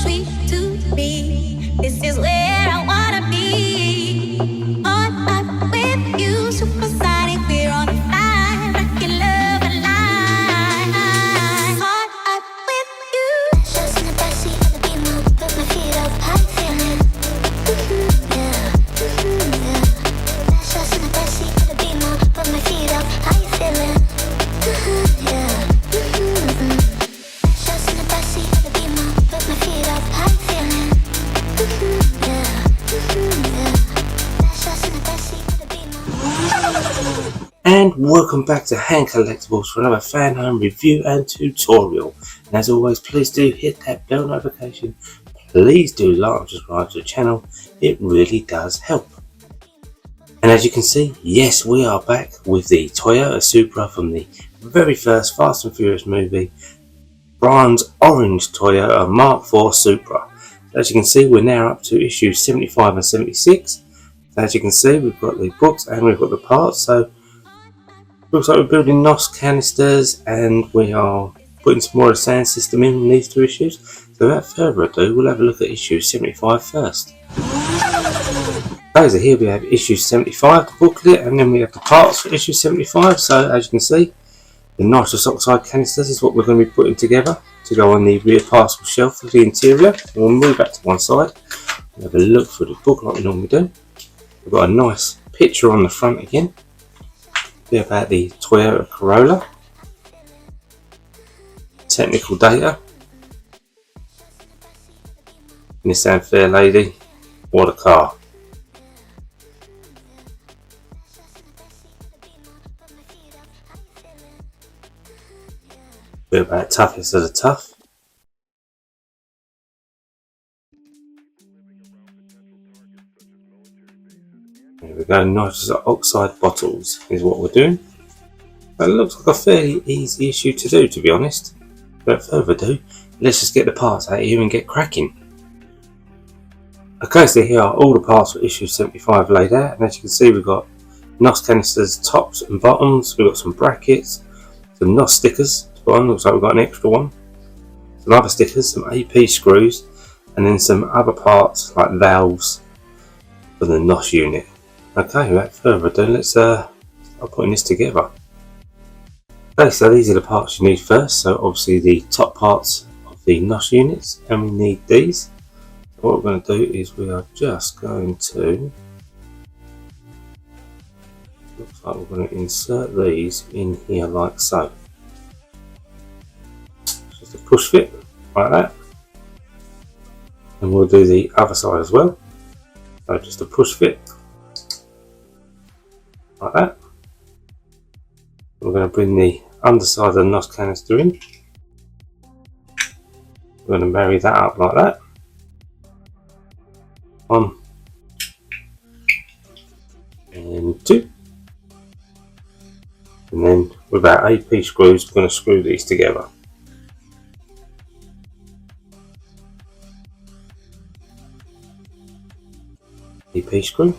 sweet to me. This is where I wanna be. On up with you, supersonic. We're on fire, rocking love alive. On up with you. Just in the backseat of the Beamer, put my feet up, how you feeling? Yeah, yeah. Just in the backseat of the Beamer, put my feet up, how you feeling? Yeah. Just in the backseat of the Beamer, put my feet up, how you feeling? Yeah, yeah. Just in the backseat of the Beamer. And welcome back to Hand Collectibles for another Fanhome review and tutorial. And as always, please do hit that bell notification. Please do like and subscribe to the channel. It really does help. And as you can see, yes, we are back with the Toyota Supra from the very first Fast and Furious movie. Bronze orange Toyota Mark IV Supra. As you can see, we're now up to issues 75 and 76. As you can see, we've got the books and we've got the parts. So looks like we're building NOS canisters and we are putting some more of the sound system in these two issues. So without further ado, we'll have a look at issue 75 first. Okay, so here we have issue 75, the booklet, and then we have the parts for issue 75. So as you can see, the nitrous oxide canisters is what we're going to be putting together to go on the rear parcel shelf of the interior. We'll move back to one side and have a look through the book like we normally do. We've got a nice picture on the front again. About the Toyota Corolla, technical data, Nissan Fair Lady, what a car. Bit about toughest of the tough. There we go, nitrous oxide bottles is what we're doing. That looks like a fairly easy issue to do, to be honest. Without further ado, let's just get the parts out here and get cracking. Okay, so here are all the parts for issue 75 laid out, and as you can see, we've got NOS canisters tops and bottoms, we've got some brackets, some NOS stickers, looks like we've got an extra one, some other stickers, some AP screws, and then some other parts like valves for the NOS unit. Okay, without further ado, let's start putting this together. Okay, so these are the parts you need first. So obviously the top parts of the NOS units, and we need these. So what we're going to do is we are just going to, looks like we're going to insert these in here like so. Just a push fit like that, and we'll do the other side as well. So just a push fit like that. We're going to bring the underside of the NOS canister in. We're going to marry that up like that. 1 and 2. And then with our AP screws, we're going to screw these together. AP screw.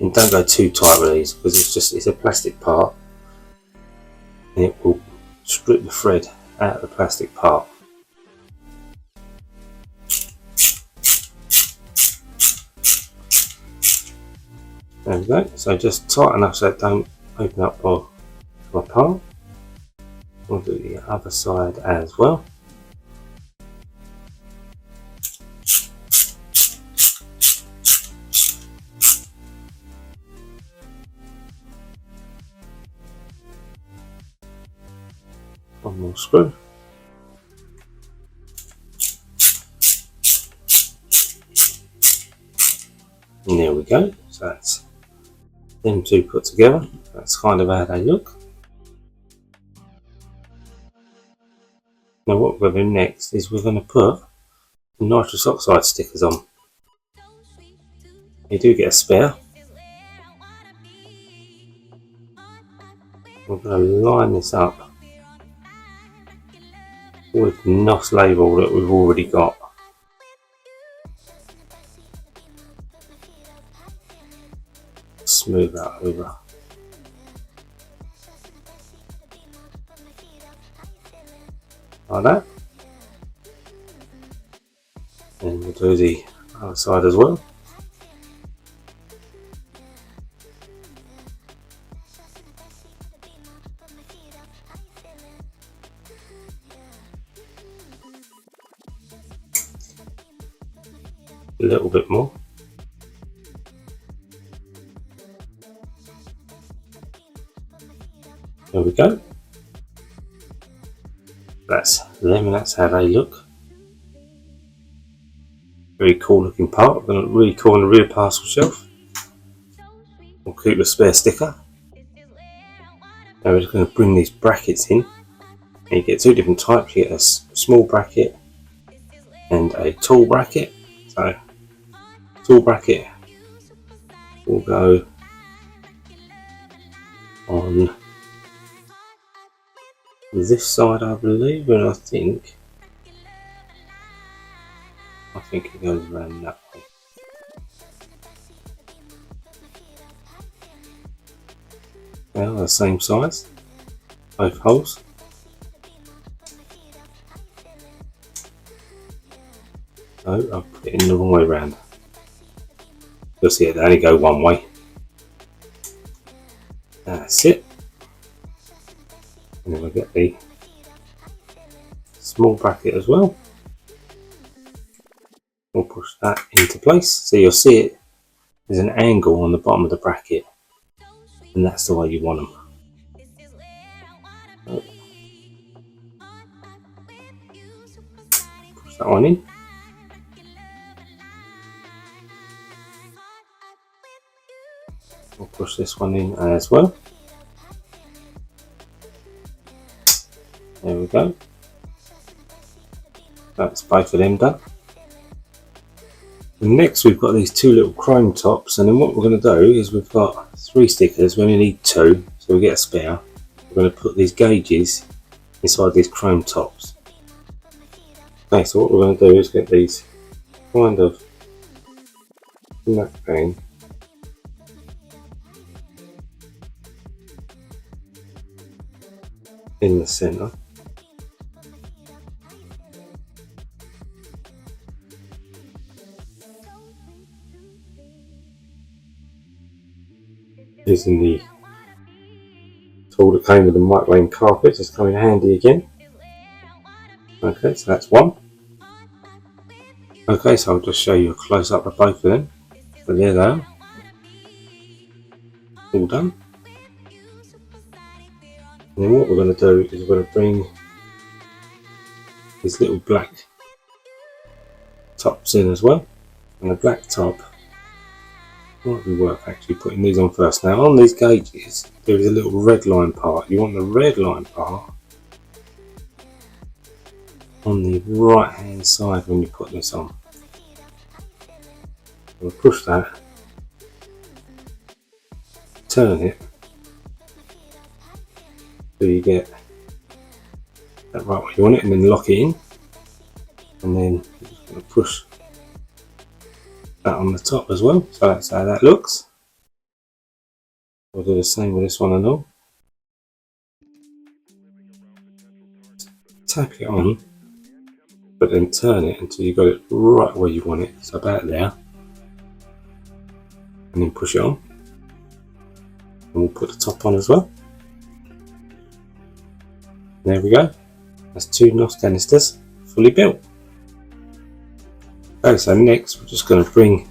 And don't go too tight with these because it's a plastic part and it will strip the thread out of the plastic part. There we go, so just tight enough so it don't open up or come apart. We'll do the other side as well. One more screw. And there we go. So that's them two put together. That's kind of how they look. Now what we're going to do next is we're going to put the nitrous oxide stickers on. You do get a spare. We're going to line this up with the NOS label that we've already got. Smooth that over. like that. And we'll do the other side as well. A little bit more. There we go. That's them and that's how they look. Very cool looking part. Really cool on the rear parcel shelf. We'll keep the spare sticker. Now we're just going to bring these brackets in. And you get two different types. You get a small bracket and a tall bracket. So, tall bracket will go on this side, I believe, and I think it goes around that way. They are the same size, both holes. So I'll put it in the wrong way round. You'll see it, they only go one way. That's it. And then we'll get the small bracket as well. We'll push that into place. So you'll see it, there's an angle on the bottom of the bracket. And that's the way you want them. So, push that one in. We'll push this one in as well. There we go. That's both of them done. And next we've got these two little chrome tops, and then what we're going to do is we've got 3 stickers, we only need 2, so we get a spare. We're going to put these gauges inside these chrome tops. Okay, so what we're going to do is get these kind of nut bang in the centre. Using the tool that came with the microwave carpet, just come in handy again. Okay, so that's one. Okay, so I'll just show you a close up of both of them. So there they are. All done. And then what we're going to do is we're going to bring these little black tops in as well. And the black top, might be worth actually putting these on first. Now on these gauges there is a little red line part. You want the red line part on the right hand side when you put this on. We'll push that, turn it so you get that right where you want it, and then lock it in, and then you're just going to push that on the top as well. So that's how that looks. We'll do the same with this one and all. Tap it on, but then turn it until you got it right where you want it, so about there, and then push it on, and we'll put the top on as well. There we go, that's 2 NOS canisters fully built. Okay, so next we're just going to bring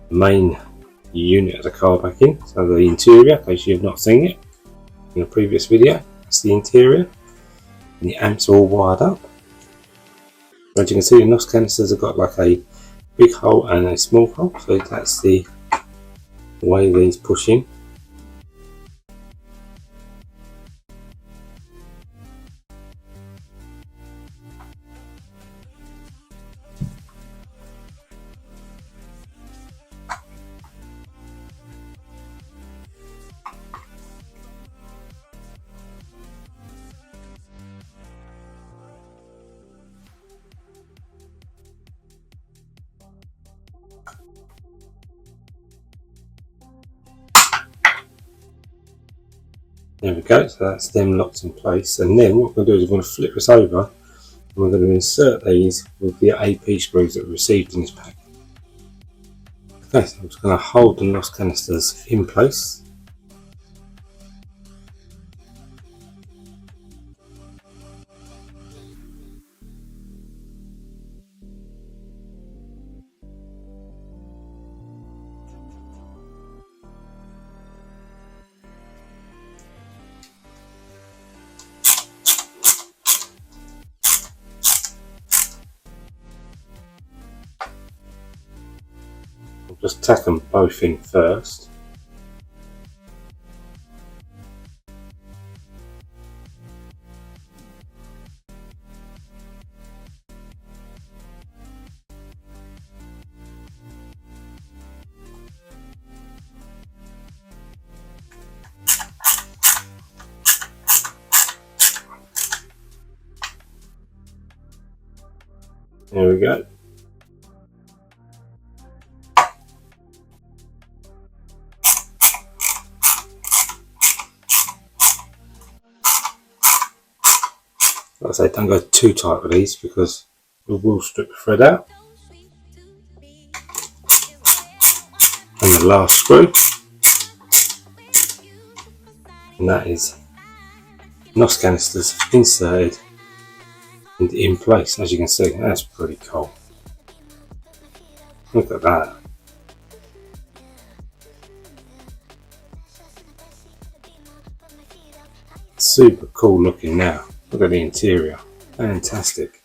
the main unit of the car back in, so the interior, in case you have not seen it in a previous video. That's the interior, and the amps are all wired up. As you can see, the NOS canisters have got like a big hole and a small hole, so that's the way these push in. There we go, so that's them locked in place. And then what we're going to do is we're going to flip this over and we're going to insert these with the AP screws that we received in this pack. Okay, so I'm just going to hold the NOS canisters in place. Just tack them both in first. There we go. Like I say, don't go too tight with these because we will strip the thread out. And the last screw. And that is NOS canisters inserted and in place, as you can see. That's pretty cool. Look at that. Super cool looking now. Look at the interior. Fantastic.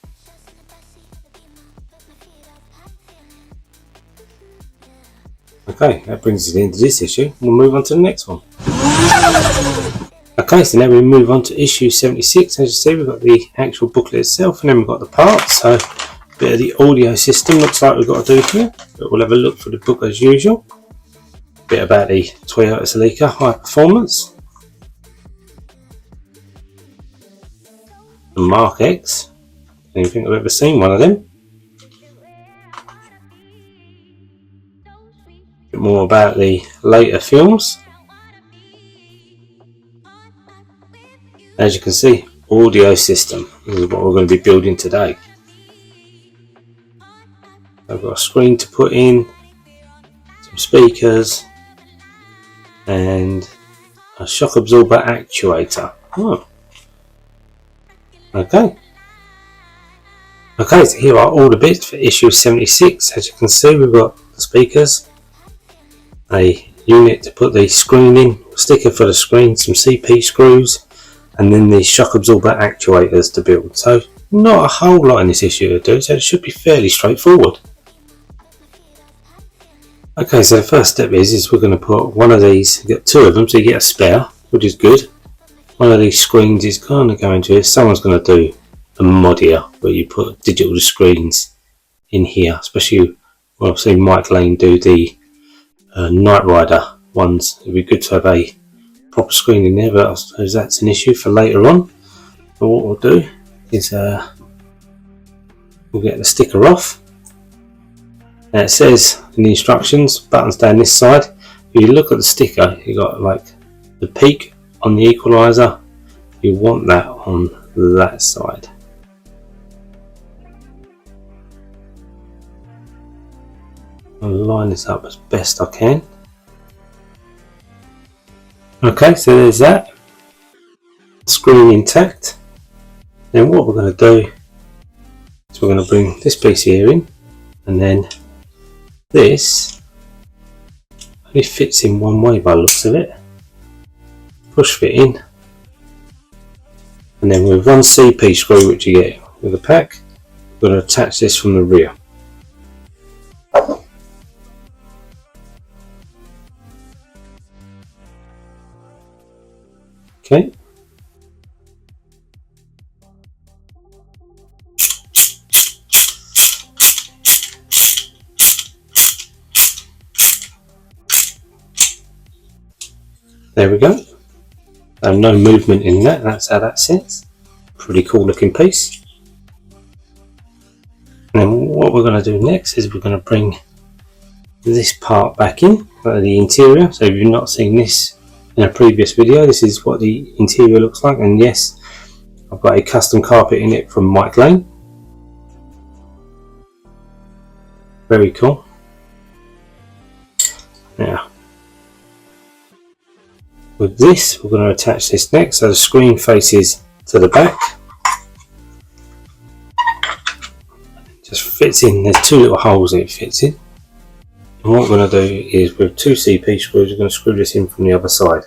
Okay, that brings us to the end of this issue. We'll move on to the next one. Okay, so now we move on to issue 76. As you see, we've got the actual booklet itself and then we've got the parts. So a bit of the audio system looks like we've got to do here. But we'll have a look for the book as usual. A bit about the Toyota Celica High Performance. The Mark X. I don't think I've ever seen one of them. A bit more about the later films. As you can see, audio system. This is what we're going to be building today. I've got a screen to put in, some speakers, and a shock absorber actuator. Oh. Okay. Okay, so here are all the bits for issue 76. As you can see, we've got the speakers, a unit to put the screen in, a sticker for the screen, some CP screws, and then the shock absorber actuators to build. So not a whole lot in this issue to do, so it should be fairly straightforward. Okay, so the first step is we're going to put one of these, get two of them so you get a spare, which is good. One of these screens is kind of going to it. Someone's going to do a mod here where you put digital screens in here, especially well, I've seen Mike Lane do the Knight Rider ones. It'd be good to have a proper screen in there, but I suppose that's an issue for later on. But what we'll do is we'll get the sticker off. Now it says in the instructions, buttons down this side. If you look at the sticker, you got like the peak on the equalizer. You want that on that side. I'll line this up as best I can. Okay, so there's that. Screen intact. Then what we're going to do is we're going to bring this piece here in, and then this only fits in one way by the looks of it. Push fit in, and then with one CP screw which you get with the pack, we're going to attach this from the rear. Okay. There we go. No movement in that, that's how that sits. Pretty cool looking piece. And then what we're going to do next is we're going to bring this part back in, the interior. So if you've not seen this in a previous video, this is what the interior looks like, and yes, I've got a custom carpet in it from Mike Lane. Very cool. Now, with this, we're going to attach this next, so the screen faces to the back. Just fits in, there's two little holes that it fits in. And what we're going to do is, with two CP screws, we're going to screw this in from the other side.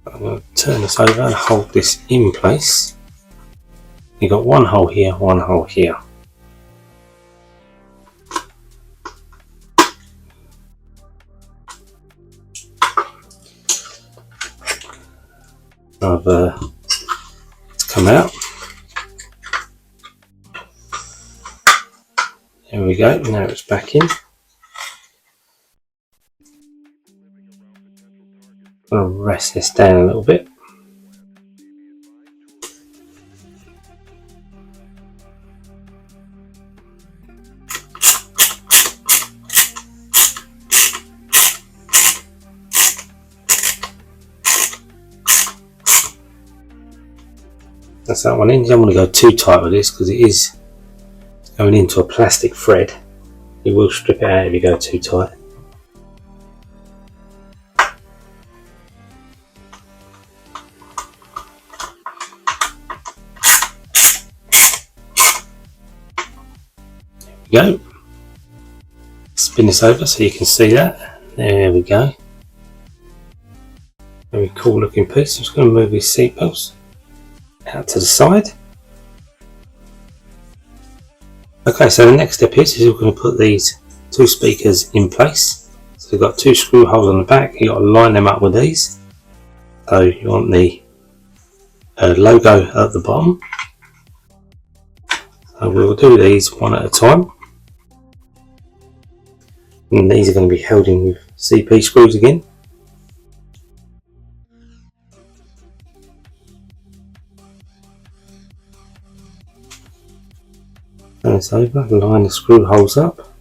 I'm going to turn this over and hold this in place. You've got one hole here, one hole here. It's come out. There we go, now it's back in. I'm going to rest this down a little bit. That's that one in. You don't want to go too tight with this because it is going into a plastic thread. You will strip it out if you go too tight. There we go. Spin this over so you can see that. There we go. Very cool looking piece. I'm just going to move these seat posts out to the side. Okay, so the next step is we're going to put these two speakers in place. So we've got two screw holes on the back. You've got to line them up with these. So you want the logo at the bottom. So we'll do these one at a time. And these are going to be held in with CP screws again. Turn this over, line the screw holes up.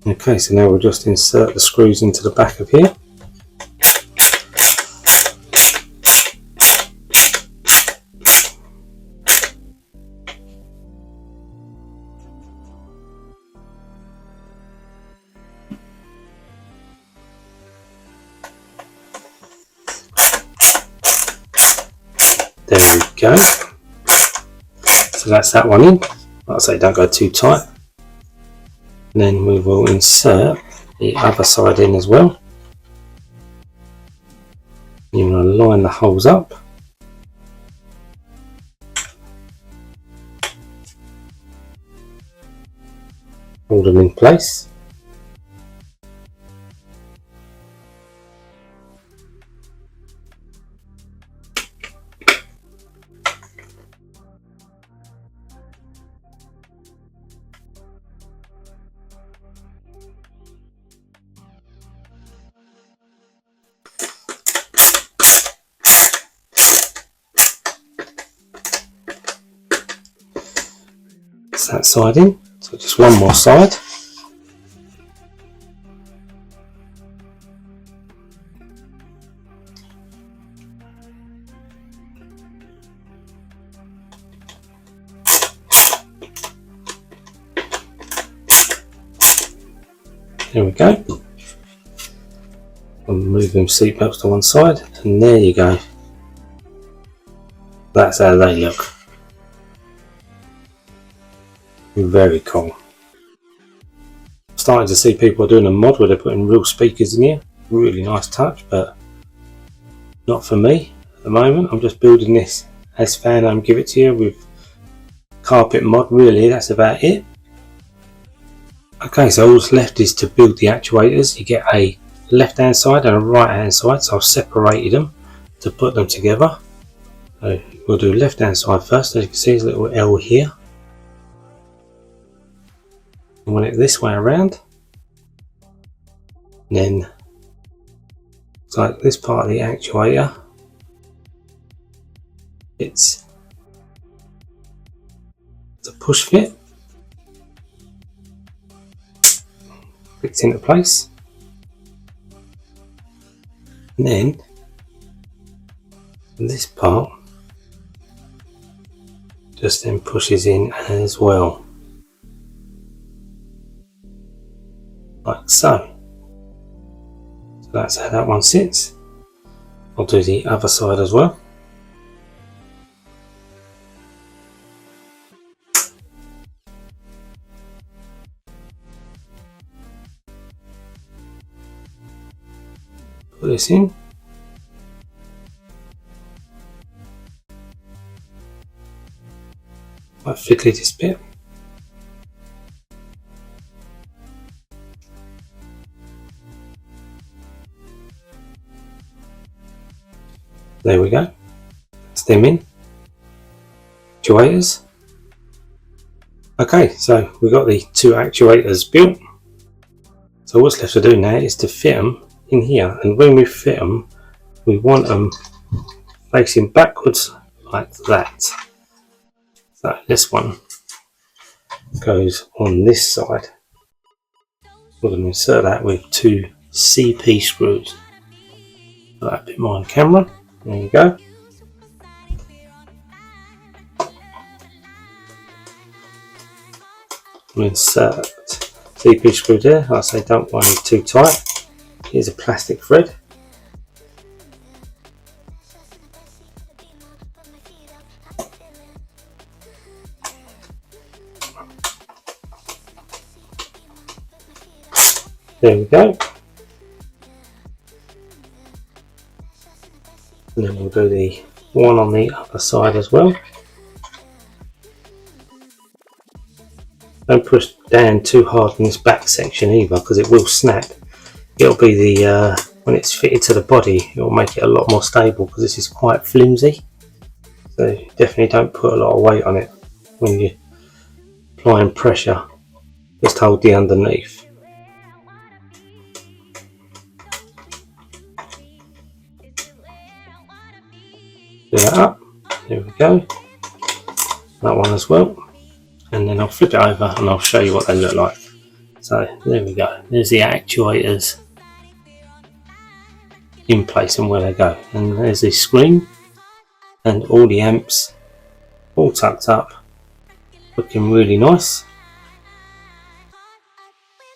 Okay, so now we'll just insert the screws into the back of here. There we go. So that's that one in. Like I say, don't go too tight. And then we will insert the other side in as well. You want to line the holes up. Hold them in place. That side in, so just one more side. There we go. I'll move them seat belts to one side, and there you go. That's how they look. Very cool. I'm starting to see people doing a mod where they're putting real speakers in here. Really nice touch, but not for me at the moment. I'm just building this as Fanhome give it to you with carpet mod. Really, that's about it. Okay, so all that's left is to build the actuators. You get a left hand side and a right hand side, so I've separated them to put them together. So we'll do left hand side first. As you can see, there's a little L here. I want it this way around, and then it's like this part of the actuator, it's a push fit, clicked into place. And then this part just then pushes in as well, like so. So that's how that one sits. I'll do the other side as well. Put this in. Quite fiddly this bit. There we go. That's them in. Actuators. Okay, so we've got the two actuators built. So what's left to do now is to fit them in here, and when we fit them, we want them facing backwards like that. So this one goes on this side. We're going to insert that with two CP screws. Put that a bit more on camera. There you go. We'll insert CP screw there. Like I say, don't wind it too tight. Here's a plastic thread. There we go. And then we'll do the one on the other side as well. Don't push down too hard in this back section either, because it will snap. It'll be the when it's fitted to the body, it will make it a lot more stable because this is quite flimsy. So definitely don't put a lot of weight on it when you're applying pressure. Just hold the underneath. Do that up. There we go. That one as well. And then I'll flip it over and I'll show you what they look like. So there we go. There's the actuators in place and where they go. And there's the screen and all the amps all tucked up, looking really nice,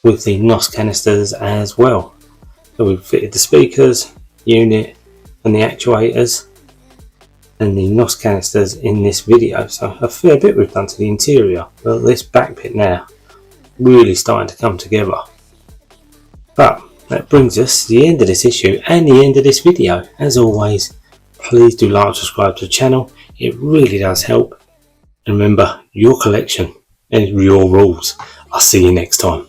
with the NOS canisters as well. So we've fitted the speakers, unit and the actuators and the NOS canisters in this video. So a fair bit we've done to the interior, but this back bit now really starting to come together. But that brings us to the end of this issue and the end of this video. As always, please do like and subscribe to the channel. It really does help. And remember, your collection and your rules. I'll see you next time.